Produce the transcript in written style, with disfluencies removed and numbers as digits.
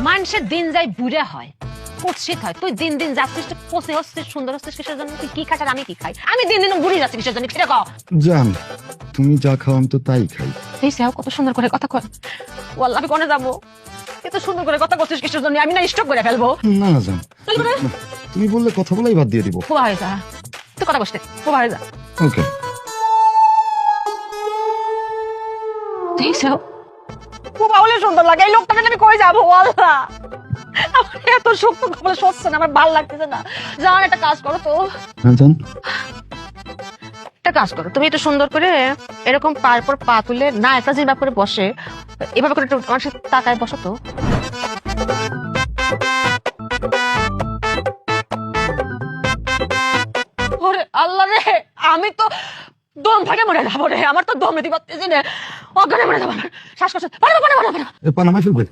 মানুষের দিন যায় বুড়া হয়, কুৎসিত হয়। তুই দিন দিন যাচ্ছিস, তুই পচে হচ্ছিস, সুন্দর হচ্ছিস কিসের জন্য? তুই কি খাস আর আমি কি খাই? আমি দিন দিন বুড়ি যাচ্ছি কিসের জন্য? সেটা কও। জান, তুমি যা খাও আমি তো তাই খাই। এই স্যার কত সুন্দর করে কথা কয়। ওয়াল্লাহ আমি কোনে যাবো? এত সুন্দর করে কথা করছিস কিসের জন্য? আমি না স্টক করে ফেলবো। না না জান, তুমি বললে কথা বলাই বাদ দিয়ে দিব। খোয়া হয়ে যা, তুই কথা বসতে খোয়া হয়ে যা। ওকে। দেখছো খুব আউলে সুন্দর লাগে। এই লোকটাকে আমি কই যাবো? আল্লাহ আমার এত শক্ত কপালে সচ্ছে না, আমার ভালো লাগতেছে না। জান একটা কাজ করো তো, হ্যাঁ জান। একটা কাজ করো তুমি, একটু সুন্দর করে এরকম পার পর পা তুলে না একটা যেভাবে করে বসে, এভাবে করে একটু আমার সাথে তাকায় বসো তো। ওরে আল্লাহ রে, আমি তো দম ফাটে মরে যাবো রে। আমার তো দম নিতে পারতেছি না, অজ্ঞানে মরে যাবো। শ্বাসকষ্ট পানামাই ফেলবে।